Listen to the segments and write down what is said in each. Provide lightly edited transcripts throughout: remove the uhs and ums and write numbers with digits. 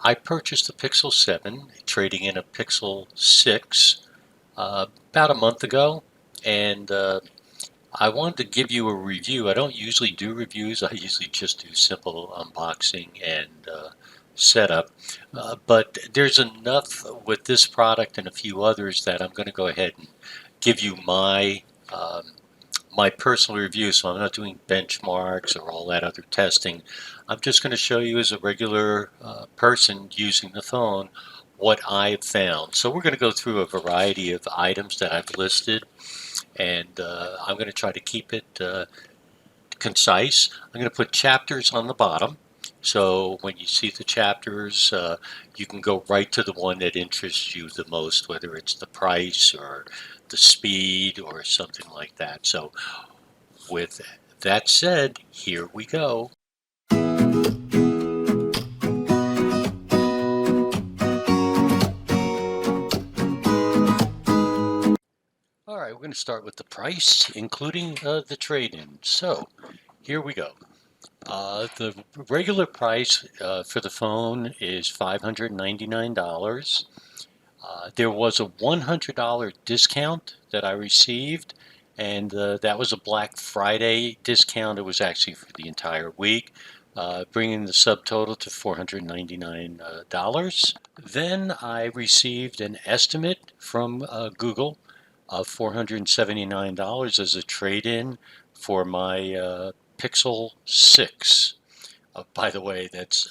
I purchased a Pixel 7, trading in a Pixel 6 about a month ago, and I wanted to give you a review. I don't usually do reviews. I usually just do simple unboxing and setup. But there's enough with this product and a few others that I'm going to go ahead and give you um, my personal review. So I'm not doing benchmarks or all that other testing. I'm just going to show you as a regular person using the phone what I've found. So we're going to go through a variety of items that I've listed, and I'm going to try to keep it concise. I'm going to put chapters on the bottom. So when you see the chapters, you can go right to the one that interests you the most, whether it's the price or the speed or something like that. So with that said, here we go. All right, we're going to start with the price, including the trade-in. So here we go. The regular price for the phone is $599. There was a $100 discount that I received, and that was a Black Friday discount. It was actually for the entire week, bringing the subtotal to $499. Then I received an estimate from Google of $479 as a trade-in for my Pixel 6. By the way, that's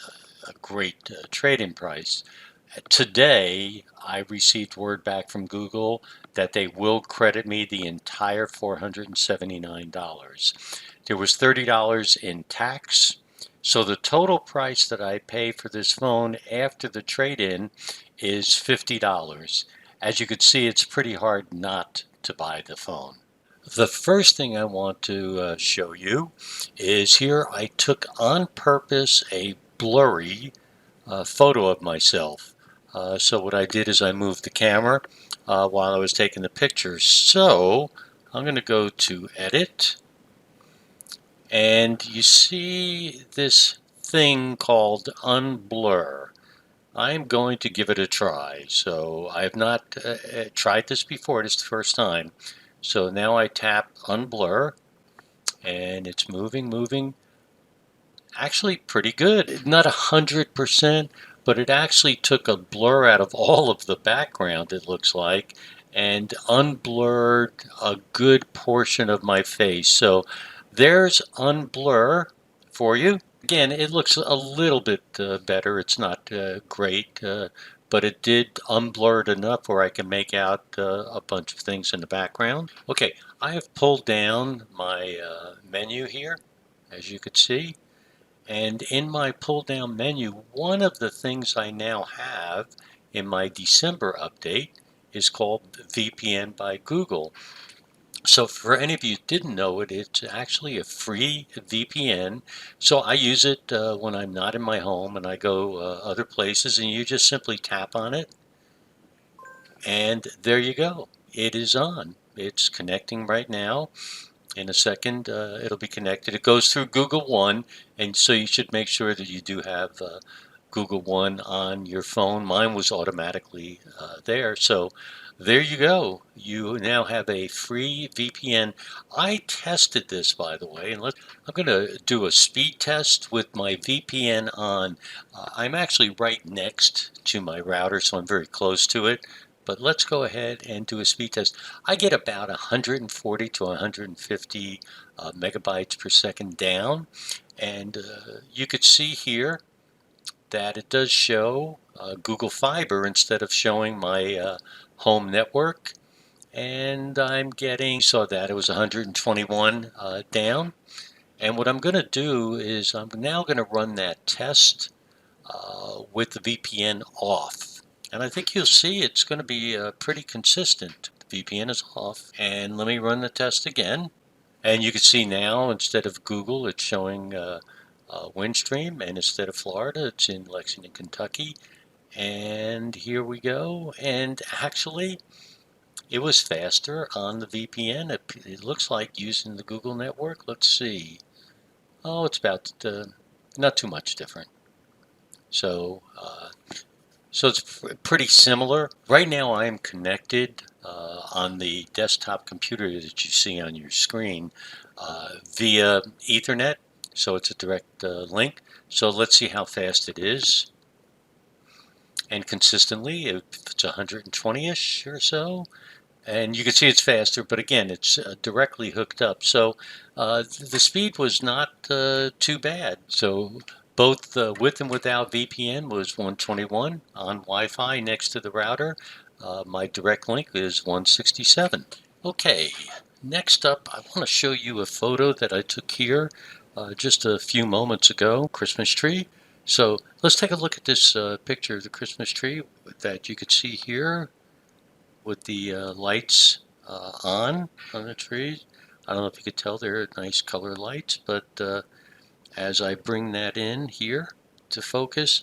a great trade-in price. Today, I received word back from Google that they will credit me the entire $479. There was $30 in tax, so the total price that I pay for this phone after the trade-in is $50. As you can see, it's pretty hard not to buy the phone. The first thing I want to show you is here I took on purpose a blurry photo of myself. So what I did is I moved the camera while I was taking the picture. So I'm going to go to Edit, and you see this thing called Unblur. I'm going to give it a try. So I have not tried this before. It is the first time. So now I tap Unblur, and it's moving. Actually pretty good. Not 100%, but it actually took a blur out of all of the background, it looks like, and unblurred a good portion of my face. So there's Unblur for you. Again, it looks a little bit better. It's not great, but it did unblur it enough where I can make out a bunch of things in the background. Okay, I have pulled down my menu here, as you can see. And in my pull down menu, one of the things I now have in my December update is called VPN by Google. So for any of you who didn't know it, it's actually a free VPN. So I use it when I'm not in my home and I go other places, and you just simply tap on it, and there you go. It is on. It's connecting right now. In a second, it'll be connected. It goes through Google One, and so you should make sure that you do have Google One on your phone. Mine was automatically there. So there you go. You now have a free VPN. I tested this, by the way, and I'm going to do a speed test with my VPN on. I'm actually right next to my router, so I'm very close to it. But let's go ahead and do a speed test. I get about 140 to 150 megabytes per second down. And you could see here that it does show Google Fiber instead of showing my home network. And I'm getting, saw that it was 121 down. And what I'm going to do is I'm now going to run that test with the VPN off. And I think you'll see it's going to be pretty consistent. The VPN is off. And let me run the test again. And you can see now, instead of Google, it's showing Windstream. And instead of Florida, it's in Lexington, Kentucky. And here we go. And actually, it was faster on the VPN. It looks like using the Google network. Let's see. Oh, it's about not too much different. So So it's pretty similar. Right now I am connected on the desktop computer that you see on your screen via Ethernet. So it's a direct link. So let's see how fast it is. And consistently, if it's 120-ish or so, and you can see it's faster, but again, it's directly hooked up. So the speed was not too bad. So both with and without VPN was 121 on Wi-Fi next to the router. My direct link is 167. Okay, next up, I want to show you a photo that I took here just a few moments ago, Christmas tree. So let's take a look at this picture of the Christmas tree that you could see here with the lights on the trees. I don't know if you could tell they're nice color lights, but as I bring that in here to focus,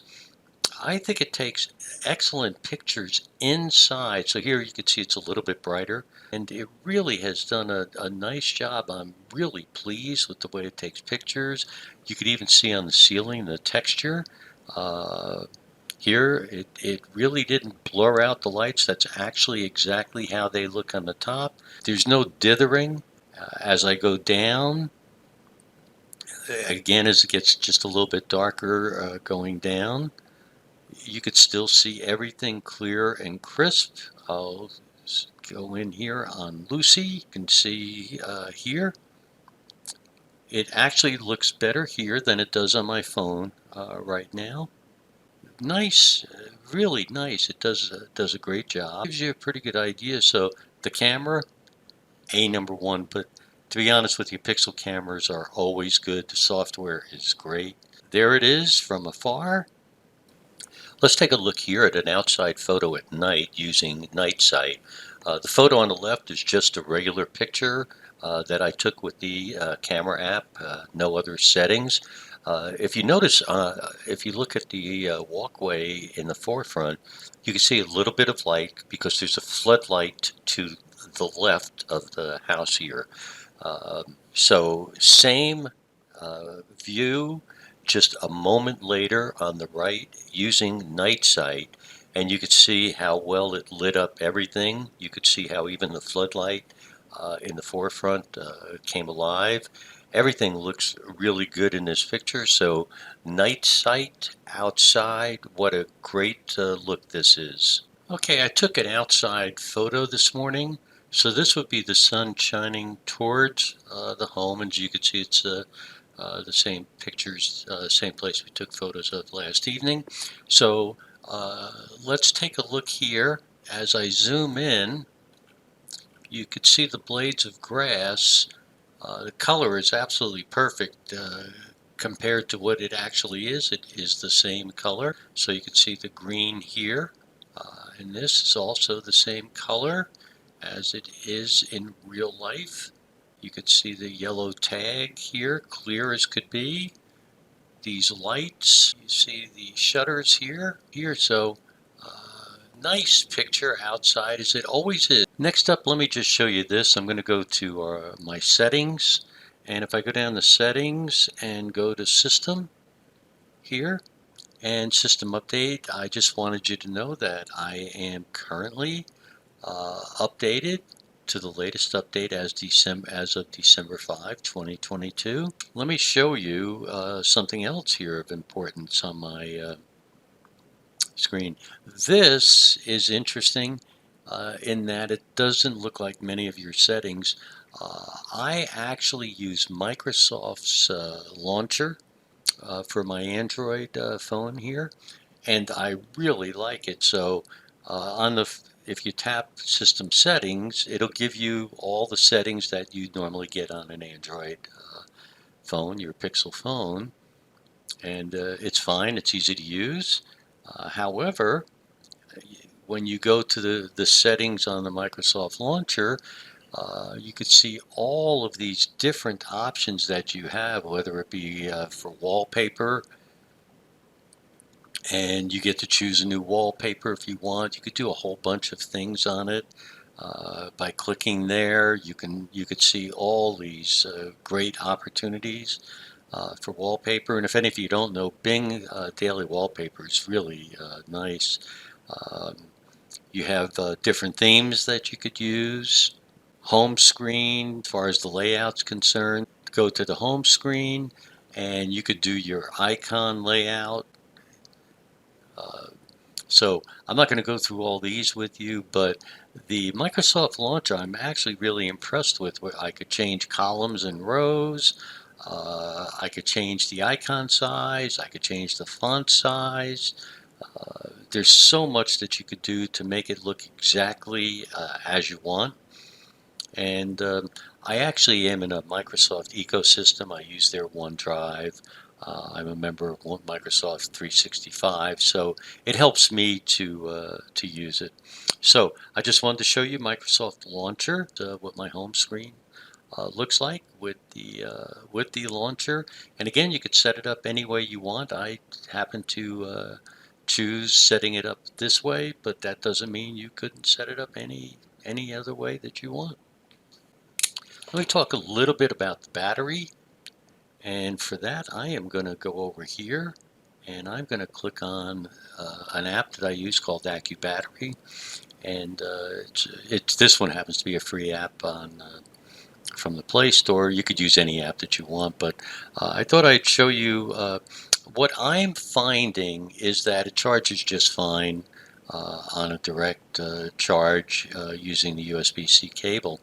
I think it takes excellent pictures inside. So here you can see it's a little bit brighter, and it really has done a nice job. I'm really pleased with the way it takes pictures. You could even see on the ceiling the texture. Uh, Here, it really didn't blur out the lights. That's actually exactly how they look on the top. There's no dithering as I go down. Again, as it gets just a little bit darker going down, you could still see everything clear and crisp. I'll go in here on Lucy. You can see here. It actually looks better here than it does on my phone right now. Nice, really nice. It does a great job. Gives you a pretty good idea. So the camera, number one, but to be honest with you, Pixel cameras are always good. The software is great. There it is from afar. Let's take a look here at an outside photo at night using Night Sight. The photo on the left is just a regular picture that I took with the camera app, no other settings. If you notice, if you look at the walkway in the forefront, you can see a little bit of light because there's a floodlight to the left of the house here. So same view, just a moment later on the right using Night Sight, and you could see how well it lit up everything. You could see how even the floodlight in the forefront came alive. Everything looks really good in this picture. So Night Sight outside, what a great look this is. Okay, I took an outside photo this morning. So this would be the sun shining towards the home, and as you can see, it's the same pictures, same place we took photos of last evening. So let's take a look here. As I zoom in, you could see the blades of grass. The color is absolutely perfect compared to what it actually is. It is the same color. So you can see the green here. And this is also the same color as it is in real life. You could see the yellow tag here, clear as could be. These lights, you see the shutters here. So nice picture outside as it always is. Next up, let me just show you this. I'm going to go to my settings, and if I go down to settings and go to system here and system update, I just wanted you to know that I am currently updated to the latest update as of December 5, 2022. Let me show you something else here of importance on my screen. This is interesting in that it doesn't look like many of your settings. I actually use Microsoft's launcher for my Android phone here, and I really like it. So if you tap system settings, it'll give you all the settings that you normally get on an Android phone, your Pixel phone, and it's fine. It's easy to use. However, when you go to the settings on the Microsoft launcher, you could see all of these different options that you have, whether it be for wallpaper, and you get to choose a new wallpaper if you want. You could do a whole bunch of things on it. By clicking there, you could see all these great opportunities. for wallpaper. And if any of you don't know, Bing Daily Wallpaper is really nice. Um, you have different themes that you could use. Home screen, as far as the layout's concerned, go to the home screen and you could do your icon layout. Uh, so I'm not going to go through all these with you, but the Microsoft Launcher I'm actually really impressed with. Where I could change columns and rows. I could change the icon size. I could change the font size. There's so much that you could do to make it look exactly as you want. And I actually am in a Microsoft ecosystem. I use their OneDrive. I'm a member of Microsoft 365, so it helps me to use it. So I just wanted to show you Microsoft Launcher, what my home screen looks like with the launcher. And again, you could set it up any way you want. I happen to choose setting it up this way, but that doesn't mean you couldn't set it up any other way that you want. Let me talk a little bit about the battery. And for that, I am going to go over here and I'm going to click on an app that I use called AccuBattery. And this one happens to be a free app on from the Play Store. You could use any app that you want, but I thought I'd show you what I'm finding is that it charges just fine on a direct charge using the USB-C cable.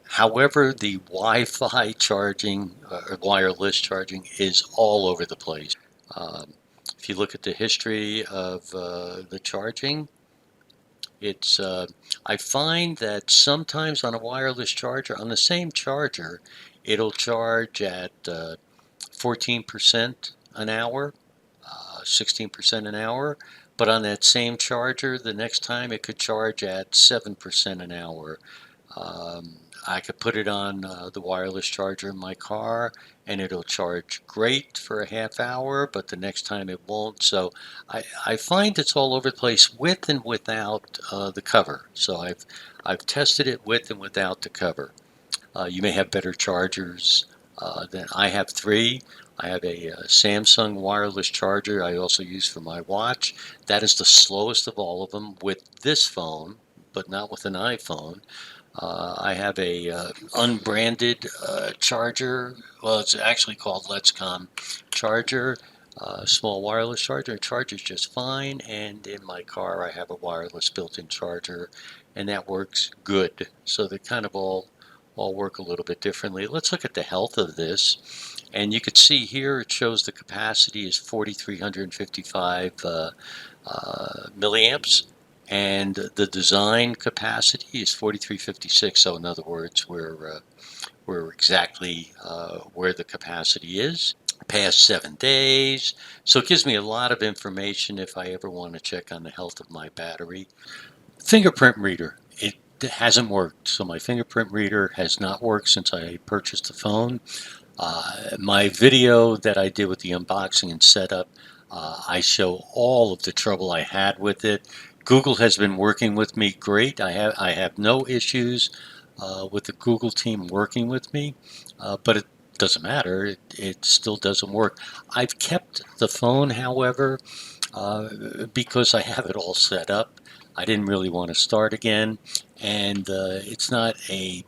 However, the Wi-Fi charging or wireless charging is all over the place. Um, if you look at the history of the charging, it's I find that sometimes on a wireless charger, on the same charger, it'll charge at 14% an hour, 16% an hour. But on that same charger, the next time it could charge at 7% an hour. Um, I could put it on the wireless charger in my car and it'll charge great for a half hour, but the next time it won't. So I find it's all over the place with and without the cover. So I've tested it with and without the cover. You may have better chargers than I have three. I have a Samsung wireless charger I also use for my watch. That is the slowest of all of them with this phone, but not with an iPhone. I have a unbranded charger. Well, it's actually called Let's Com charger, small wireless charger. It charges just fine. And in my car, I have a wireless built-in charger, and that works good. So they kind of all work a little bit differently. Let's look at the health of this. And you could see here it shows the capacity is 4,355 milliamps, and the design capacity is 4356. So in other words, we're exactly where the capacity is. Past 7 days. So it gives me a lot of information if I ever want to check on the health of my battery. Fingerprint reader. It hasn't worked. So my fingerprint reader has not worked since I purchased the phone. My video that I did with the unboxing and setup, I show all of the trouble I had with it. Google has been working with me great. I have no issues with the Google team working with me, but it doesn't matter. It still doesn't work. I've kept the phone, however, because I have it all set up. I didn't really want to start again, and it's not a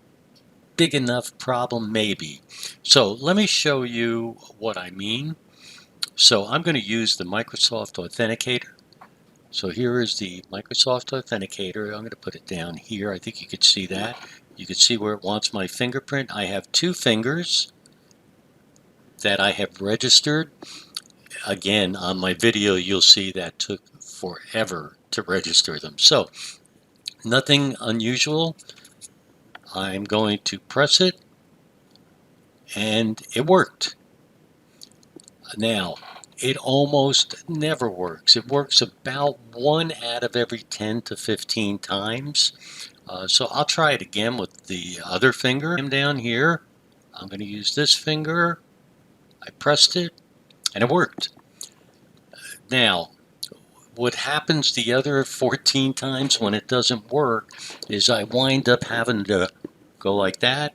big enough problem, maybe. So let me show you what I mean. So I'm going to use the Microsoft Authenticator. So here is the Microsoft Authenticator. I'm going to put it down here. I think you could see that. You can see where it wants my fingerprint. I have two fingers that I have registered. Again, on my video, you'll see that took forever to register them. So nothing unusual. I'm going to press it, and it worked. Now, it almost never works. It works about 1 out of every 10 to 15 times. So I'll try it again with the other finger. I'm down here. I'm going to use this finger. I pressed it, and it worked. Now, what happens the other 14 times when it doesn't work is I wind up having to go like that,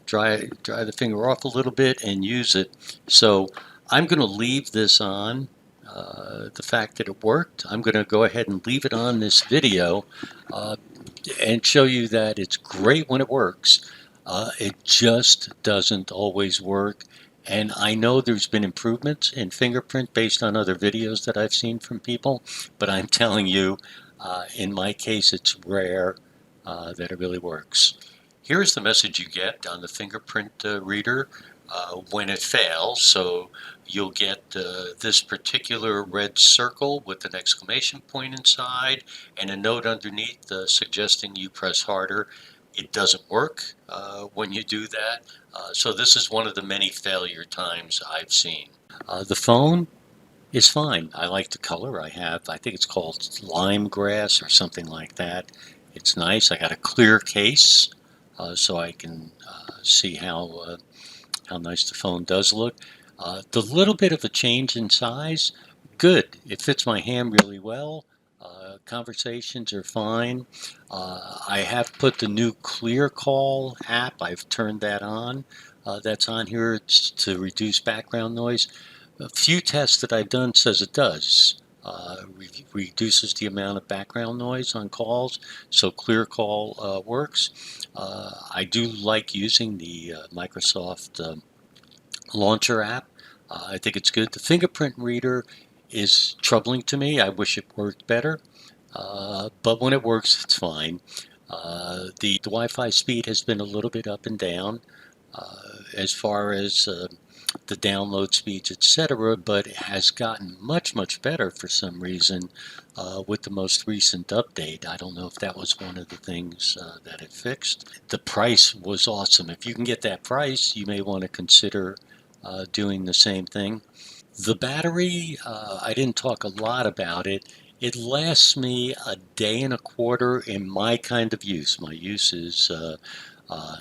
dry the finger off a little bit and use it. So I'm going to leave this on. The fact that it worked, I'm going to go ahead and leave it on this video uh, and show you that it's great when it works. It just doesn't always work. And I know there's been improvements in Fingerprint based on other videos that I've seen from people, but I'm telling you, in my case, it's rare that it really works. Here's the message you get on the Fingerprint reader when it fails. So you'll get this particular red circle with an exclamation point inside and a note underneath suggesting you press harder. It doesn't work when you do that. So this is one of the many failure times I've seen. The phone is fine. I like the color I have. I think it's called lime grass or something like that. It's nice. I got a clear case so I can see how nice the phone does look. The little bit of a change in size, good. It fits my hand really well. Conversations are fine. I have put the new Clear Call app. I've turned that on. That's on here. It's to reduce background noise. A few tests that I've done says it does. Reduces the amount of background noise on calls, so Clear Call works. I do like using the Microsoft Launcher app. I think it's good. The fingerprint reader is troubling to me. I wish it worked better, but when it works, it's fine. The Wi-Fi speed has been a little bit up and down as far as the download speeds, etc., but it has gotten much better for some reason with the most recent update. I don't know if that was one of the things that it fixed. The price was awesome. If you can get that price, you may want to consider doing the same thing. The battery, I didn't talk a lot about it. It lasts me a day and a quarter in my kind of use. My use is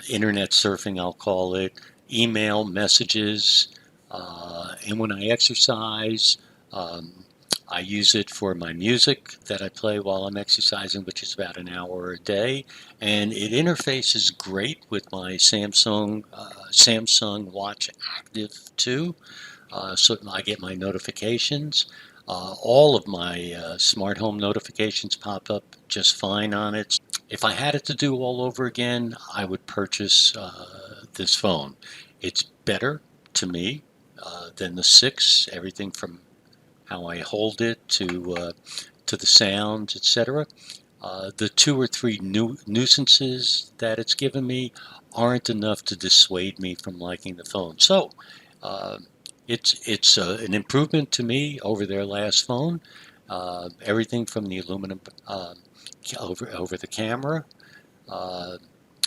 internet surfing, I'll call it, email, messages, and when I exercise, um, I use it for my music that I play while I'm exercising, which is about an hour a day, and it interfaces great with my Samsung Watch Active 2, so I get my notifications. All of my smart home notifications pop up just fine on it. If I had it to do all over again, I would purchase this phone. It's better to me than the 6, everything from how I hold it to the sounds, etc. The 2 or 3 nuisances that it's given me aren't enough to dissuade me from liking the phone. So uh, it's an improvement to me over their last phone. Everything from the aluminum over the camera uh,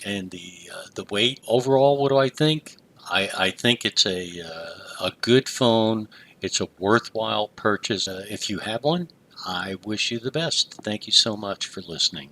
and the weight. Overall, what do I think? I think it's a good phone. It's a worthwhile purchase. If you have one, I wish you the best. Thank you so much for listening.